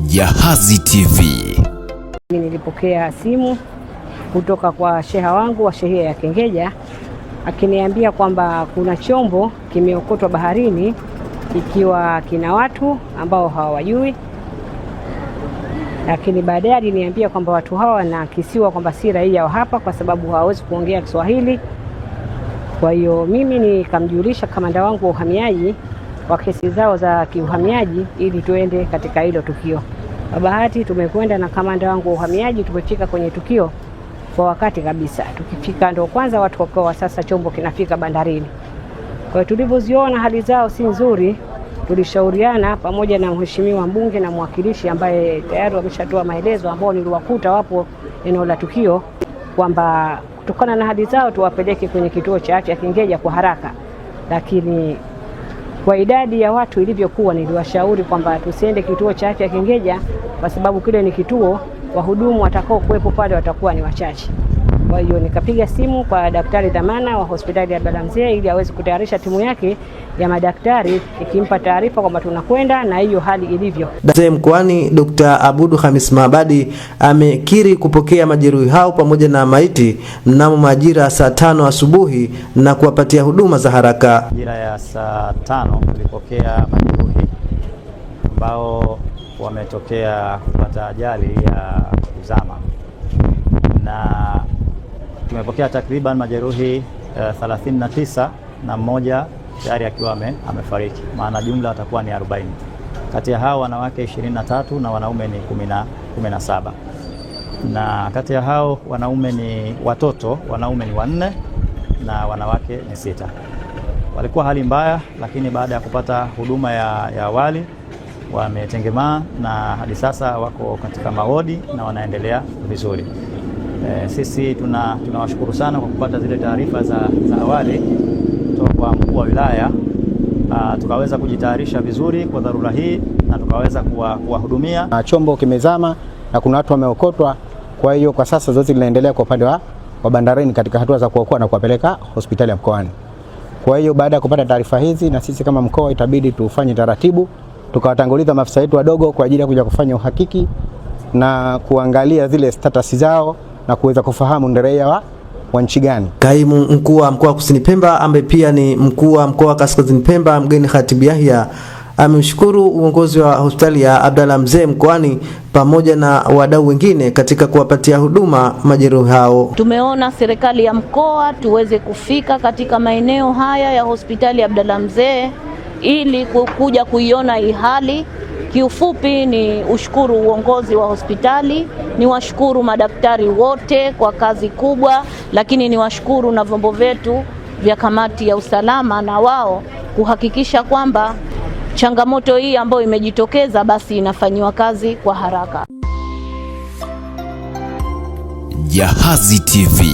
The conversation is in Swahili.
Jahazi TV. Nilipokea simu kutoka kwa sheha wangu wa shehia ya Kengeja akiniambia kwamba kuna chombo kimeokotwa baharini ikiwa kina watu ambao hawajui, lakini baadaye aliniambia kwamba watu hawa wanakisiwa kwamba si raia wa hapa kwa sababu hawawezi kuongea Kiswahili. Kwa hiyo mimi nikamjulisha kamanda wangu wa uhamiaji wa kesi zao za kiuhamiaji ili tuende katika hilo tukio. Kwa bahati tumekwenda na kamanda wangu wa uhamiaji, tumefika kwenye tukio kwa wakati kabisa. Tukifika ndio kwanza watu wakawa sasa chombo kinafika bandarini. Kwa hiyo tulivyoziona hali zao si nzuri, tulishauriana pamoja na mheshimiwa mbunge na mwakilishi ambaye tayari wameshatoa maelezo ambao niliwakuta wapo eneo la tukio kwamba kutokana na hali zao tuwapeleke kwenye kituo cha afya Kengeja kwa haraka. Lakini kwa idadi ya watu ilivyokuwa, niliwashauri kwamba tusiende kituo cha afya Kengeja kwa sababu kile ni kituo, wahudumu watakao kuwepo pale watakuwa ni wachache. Kwa hiyo nikapiga simu kwa daktari dhamana wa hospitali ya Abdalla Mzee ili aweze kutayarisha timu yake ya madaktari, ikimpa taarifa kwamba tunakwenda na hiyo hali ilivyo. Mzee mkoani Dr. Abudu Khamis Mabadi amekiri kupokea majeruhi hao pamoja na maiti mnamo majira saa 5 asubuhi na kuwapatia huduma za haraka. Majira ya saa 5 tulipokea majeruhi ambao wametokea kupata ajali ya kuzama, na tumepokea takriban majeruhi 39 na mmoja tayari akiwa amefariki, maana jumla watakuwa ni 40. Kati ya hao wanawake 23 na wanaume ni 17. Na kati ya hao wanaume ni watoto, wanaume ni 4 na wanawake ni 6. Walikuwa hali mbaya, lakini baada ya kupata huduma ya awali wametengemaa na hadi sasa wako katika mawodi na wanaendelea vizuri. Sisi tunawashukuru sana kwa kupata zile taarifa za awali kutoka kwa mkuu wa wilaya. Tukaweza kujitayarisha vizuri kwa dharura hii na tukaweza kuwahudumia. Chombo kimezama na kuna watu wameokotwa, kwa hiyo kwa sasa zoezi linaendelea kwa upande wa bandarini katika hatua za kuokoa na kuwapeleka hospitali ya mkoani. Kwa hiyo baada ya kupata taarifa hizi, na sisi kama mkoa itabidi tufanye taratibu, tukawatanguliza maafisa wetu wadogo kwa ajili ya kuja kufanya uhakiki na kuangalia zile status zao na kuweza kufahamu ni raia wa nchi gani. Kaimu mkuu wa mkoa wa Kusini Pemba ambaye pia ni mkuu wa mkoa wa Kaskazini Pemba Mgeni Khatibu Yahya amemshukuru uongozi wa hospitali ya Abdalla Mzee mkoani pamoja na wadau wengine katika kuwapatia huduma majeruhi hao. Tumeona serikali ya mkoa tuweze kufika katika maeneo haya ya hospitali ya Abdalla Mzee ili kuja kuiona hii hali. Kiufupi ni ushukuru uongozi wa hospitali, ni washukuru madaktari wote kwa kazi kubwa, lakini ni washukuru na vyombo vyetu vya kamati ya usalama na wao kuhakikisha kwamba changamoto hii ambayo imejitokeza basi inafanywa kazi kwa haraka. Jahazi TV.